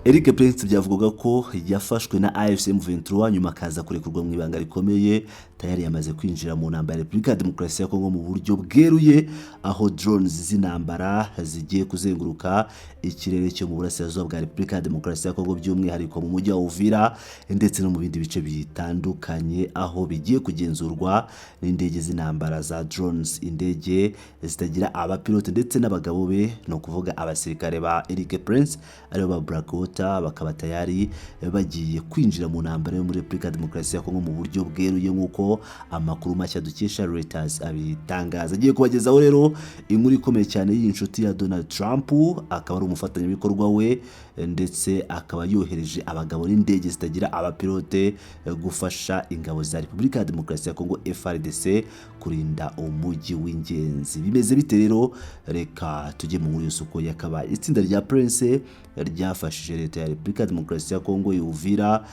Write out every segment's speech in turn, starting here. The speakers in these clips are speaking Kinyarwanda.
Eric Prince byavugaga ko yafashwe na AFC M23 nyuma akaza kurekurwa mu ibanga rikomeye tayari yamaze kwinjira mu ntambara ya Repubulika ya Demokarasi ya Kongo mu buryo bweruye, aho drones z'intambara zigiye kuzenguruka ikirere cyo mu burasirazuba bwa Repubulika ya Demokarasi ya Kongo, by'umwihariko mu mujyi wa Uvira ndetse no mu bindi bice bitandukanye, aho bigiye kugenzurwa n'indege z'intambara za drones, indege zitagira abapilote ndetse n'abagabo be, no kuvuga abasirikare ba Eric Prince aribo ba Blackwater, bakaba tayari bagiye kwinjira mu ntambara yo muri Repubulika ya Demokarasi ya Kongo mu buryo bweruye nk'uko amakuru mashya dukesha Reuters abitangaza. Agiye kubagezaho rero inkuru ikomeye cyane y'inshuti ya Donald Trump, akaba ari umufatanyabikorwa we ndetse akaba yohereje abagabo n'indege zitagira abapilote gufasha ingabo za Repubulika ya Demokarasi ya Kongo FARDC kurinda umujyi w'ingenzi. Bimeze bite rero? Reka tujye mu nkuru y'uko yakabaye itsinda rya Prince ryafashije leta ya Repubulika ya Demokarasi ya Kongo y'Uvira,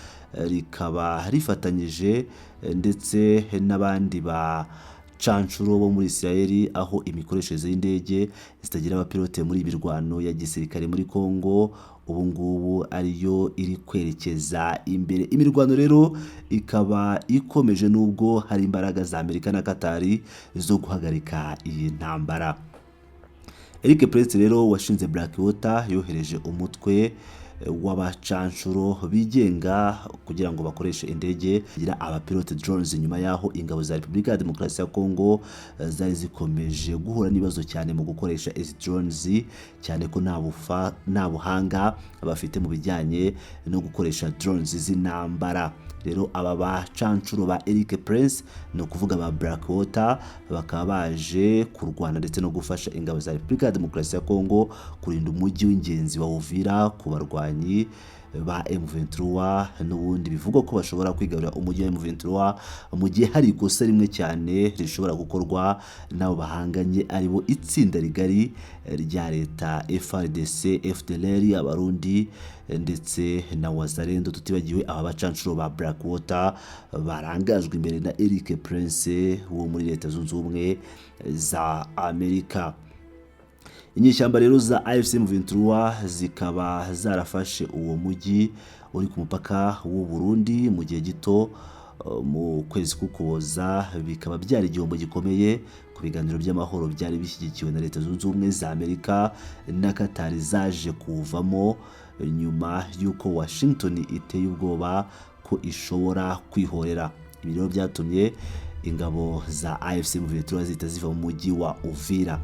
rikaba rifatanyije ndetse n'abandi ba canshuro bo muri Israel, aho imikoreshereze y'indege zitagira abapilote muri ibirwano ya gisirikare muri Kongo ubu ngubu ariyo iri kwerekeza imbere. Imirwano rero ikaba ikomeje nubwo hari imbaraga za Amerika na Katari zo guhagarika iyi ntambara. Eric Prince rero washinze Blackwater yohereje umutwe w'abacanshuro bigenga kugira ngo bakoreshe indege gira abapilote drones, nyuma yaho ingabo za Repubulika ya Demokarasi ya Kongo zari zikomeje guhura n'ibibazo cyane mu gukoresha izi drones, cyane ko nta buhanga bafite mu bijyanye no gukoresha drones z'intambara. Rero aba bacanshuro ba Eric Prince no kuvuga ba Blackwater bakaba baje kurwana ndetse no gufasha ingabo za Repubulika ya Demokarasi ya Kongo kurinda umujyi w'ingenzi wa Uvira ku barwanyi ba M23, n'ubundi bivugwa ko bashobora kwigarurira umujyi wa M23 mu gihe hari ikosa rimwe cyane rishobora gukorwa nabo bahanganye, aribo itsinda rigari rya leta FARDC, FDLR, abarundi ndetse na Wazalendo, tutibagiwe aba bacanshuro ba Blackwater barangajwe imbere na Eric Prince wo muri Leta Zunze Ubumwe za Amerika. Inyeshyamba rero za AFC M23 zikaba zarafashe uwo mujyi uri ku mupaka w'u Burundi mu gihe gito mu kwezi k'Ukuboza, bikaba byari igihombo gikomeye ku biganiro by'amahoro byari bishyigikiwe na Leta Zunze Ubumwe za Amerika na Katari zaje kuvamo nyuma y'uko Washington iteye ubwoba ko ishobora kwihorera. Ibi rero byatumye ingabo za AFC M23 zihita ziva mu mujyi wa Uvira.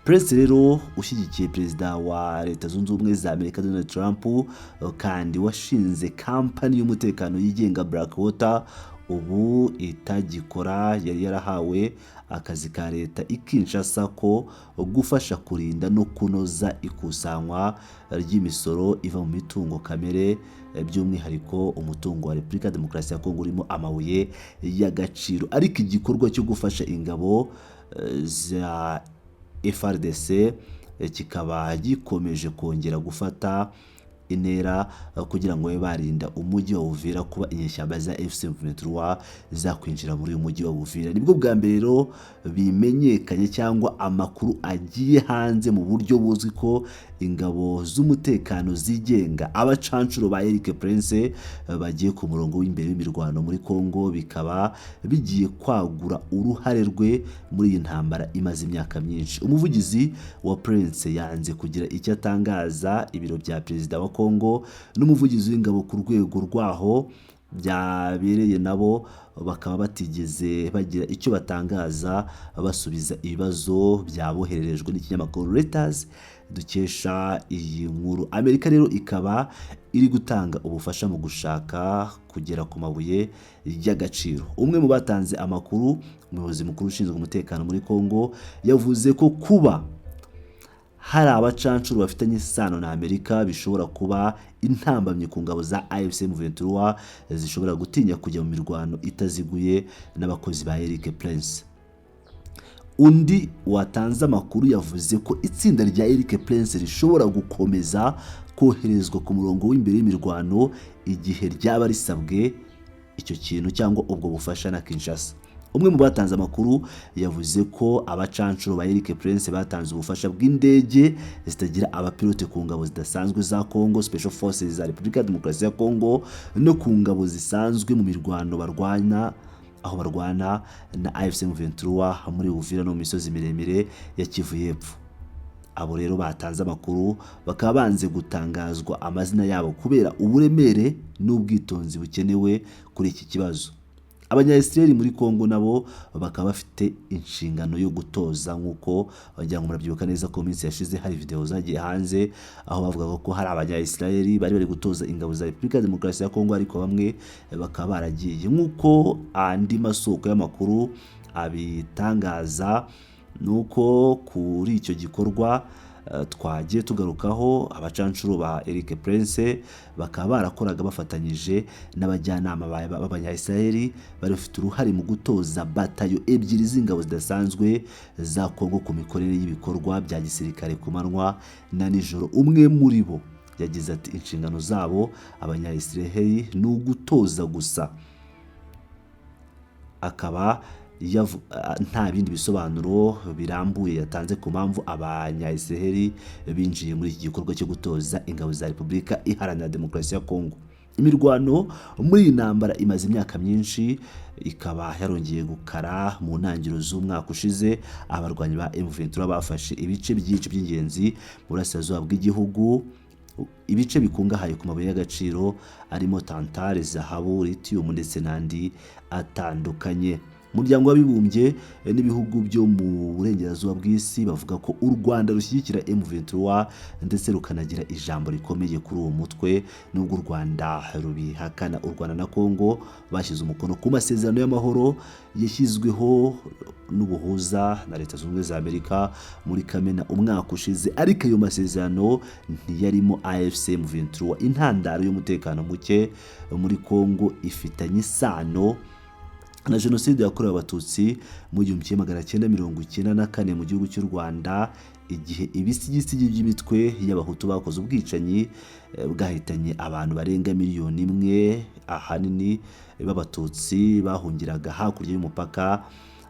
Prince rero ushyigikiye perezida wa Leta Zunze Ubumwe za Amerika Donald Trump kandi washinze kampani y'umutekano yigenga Blackwater, ubu itagikora, yari yarahawe akazi ka leta ikinshasa ko gufasha kurinda no kunoza ikusanywa ry'imisoro iva mu mitungo kamere, by'umwihariko umutungo wa Repubulika ya Demokarasi ya Kongo urimo amabuye y'agaciro. Ariko igikorwa cyo gufasha ingabo za FARDC kikaba gikomeje kongera gufata intera kugira ngo barinda umujyi wa Uvira kuba inyeshyamba za AFC M23 zakwinjira muri uyu mujyi wa Uvira. Nibwo bwa mbere rero bimenyekanye cyangwa amakuru agiye hanze mu buryo buzwi ko ingabo z'umutekano zigenga abacanshuro ba Eric Prince bagiye ku murongo w'imbere w'imirwano muri Kongo, bikaba bigiye kwagura uruhare rwe muri iyi ntambara imaze imyaka myinshi. Umuvugizi wa Prince yanze kugira icyo atangaza ibiro bya perezida wa Kongo n'umuvugizi w'ingabo ku rwego rwaho byabereye nabo bakaba batigeze bagira icyo batangaza basubiza ibibazo byabohererejwe n'ikinyamakuru Reuters dukesha iyi nkuru. Amerika rero ikaba iri gutanga ubufasha mu gushaka kugera ku mabuye y'agaciro. Umwe mu batanze amakuru, umuyobozi mukuru ushinzwe umutekano muri Kongo, yavuze ko kuba hari abacanshuro bafitanye isano na Amerika bishobora kuba intambamye ku ngabo za AFC M23 zishobora gutinya kujya mu mirwano itaziguye n'abakozi ba Eric Prince. Undi watanze amakuru yavuze ko itsinda rya Eric Prince rishobora gukomeza koherezwa ku murongo w'imbere y'imirwano igihe ryaba risabwe icyo kintu cyangwa ubwo bufasha na Kinshasa. umwe mu batanze amakuru yavuze ko abacancuro ba Eric Prince batanze ubufasha bw'indege zitagira abapilote ku ngabo zidasanzwe za Congo Special Forces za Repubulika ya Demokarasi ya Congo no ku ngabo zisanzwe mu mirwano barwana na AFC M23 muri Uvira no mu misozi miremire ya Kivu y'Epfo. Abo rero batanze amakuru bakaba banze gutangazwa amazina yabo kubera uburemere n'ubwitonzi bukenewe kuri iki kibazo. Abanya-Israel muri Congo nabo bakaba bafite inshingano yo gutoza, nk'uko wagira ngo murabyibuka neza ko minsi yashize hari video zagiye hanze aho bavuga ko hari abanya-Israel bari gutoza ingabo za Repubulika ya Demokarasi ya Congo, ariko bamwe bakaba baragiye. Nk'uko andi masoko y'amakuru abitangaza, nuko kuri icyo gikorwa twagiye tugarukaho abacancuro ba Eric Prince bakaba barakoraga bafatanyije n'abajyanama b'abanya-Israel bari bafite uruhare mu gutoza batayo ebyiri z'ingabo zidasanzwe za Congo ku mikorere y'ibikorwa bya gisirikare ku manywa na nijoro. Umwe muri bo yagize ati inshingano zabo abanya-Israel ni ugutoza gusa, akaba nta bindi bisobanuro birambuye yatanze ku mpamvu abanya-Israel binjiye muri iki gikorwa cyo gutoza ingabo za Repubulika Iharanira Demokarasi ya Congo. Imirwano muri iyi ntambara imaze imyaka myinshi, ikaba yarongeye gukara mu ntangiriro z'umwaka ushize. Abarwanyi ba M23 bafashe ibice byinshi by'ingenzi mu burasirazuba bw'igihugu, ibice bikungahaye ku mabuye y'agaciro arimo tantale, zahabu, lithium ndetse n'andi atandukanye. Umuryango w'abibumbye n'ibihugu byo mu burengerazuba bw'isi bavuga ko u Rwanda rushyigikira M23 ndetse rukanagira ijambo rikomeye kuri uwo mutwe, nubwo u Rwanda rubihakana. U Rwanda na Congo bashyize umukono ku masezerano y'amahoro yashyizweho n'ubuhuza na Leta Zunze Ubumwe za Amerika muri Kamena umwaka ushize, ariko ayo masezerano ntiyarimo AFC M23. Intandaro y'umutekano muke muri Congo ifitanye isano na Jenoside yakorewe Abatutsi mu 1994 mu gihugu cy'u Rwanda, igihe ibisigisigi by'imitwe y'abahutu bakoze ubwicanyi bwahitanye abantu barenga miliyoni imwe, ahanini b'Abatutsi bahungiraga hakurya y'umupaka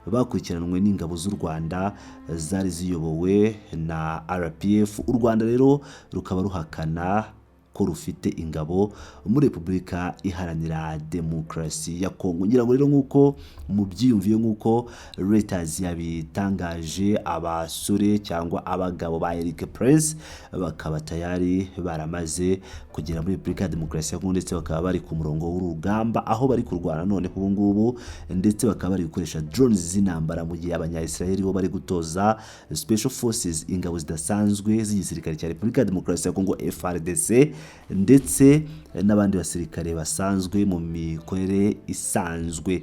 bakurikiranwe n'ingabo z'u Rwanda zari ziyobowe na RPF. U Rwanda rero rukaba ruhakana ko rufite ingabo muri Repubulika Iharanira Demokarasi ya Congo. Ngira ngo rero nk'uko mubyiyumviye, nk'uko Reuters yabitangaje, abasore cyangwa abagabo ba Eric Prince bakaba tayari baramaze kugera muri Repubulika ya Demokarasi ya Congo, ndetse bakaba bari ku murongo w'urugamba aho bari kurwana none ubu ngubu, ndetse bakaba bari gukoresha drones z'intambara, mu gihe abanya-Israel bo bari gutoza Special Forces, ingabo zidasanzwe z'igisirikare cya Repubulika ya Demokarasi ya Congo FARDC, ndetse n'abandi basirikare basanzwe mu mikorere isanzwe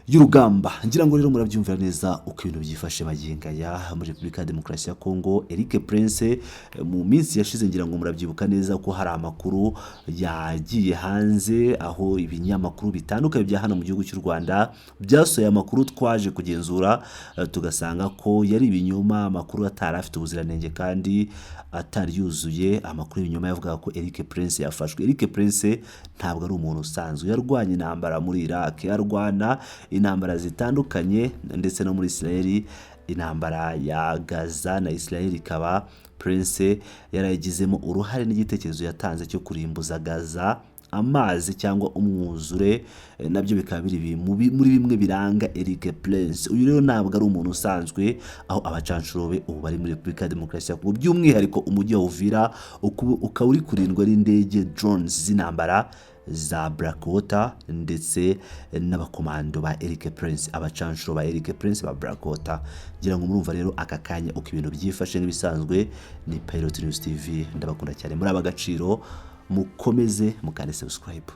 y'urugamba. Ngira ngo rero murabyumvira neza uko ibintu byifashe maginga ya muri Repubulika ya Demokarasi ya Congo. Eric Prince mu minsi yashize, ngira ngo murabyibuka neza ko hari amakuru yagiye hanze aho ibinyamakuru bitandukanye bya hano mu gihugu cy'u Rwanda byasohoye amakuru twaje kugenzura tugasanga ko yari ibinyoma, amakuru atari afite ubuziranenge kandi atari yuzuye. Amakuru y'ibinyoma yavuga ko Eric Prince yafashwe. Eric Prince ntabwo ari umuntu usanzwe, yarwanye intambara muri Iraq, yarwana intambara zitandukanye ndetse no muri Israel, intambara ya Gaza na Israel, ikaba Prince yarayigizemo uruhare n'igitekerezo yatanze cyo kurimbuza Gaza amazi cyangwa umwuzure, nabyo bikaba biri muri bimwe biranga Eric Prince. Uyu rero ntabwo ari umuntu usanzwe, aho abacancuro be ubu bari muri Repubulika ya Demokarasi ya Congo, by'umwihariko umujyi wa Uvira ukaba uri kurindwa n'indege drones z'intambara za Blackwater ndetse n'abakomando ba Eric Prince, abacancuro ba Eric Prince ba Blackwater. Ngira ngo murumva rero aka kanya uko ibintu byifashe n'ibisanzwe. Ni Pilot News TV, ndabakunda cyane, muri abagaciro, mukomeze mukande subscribe.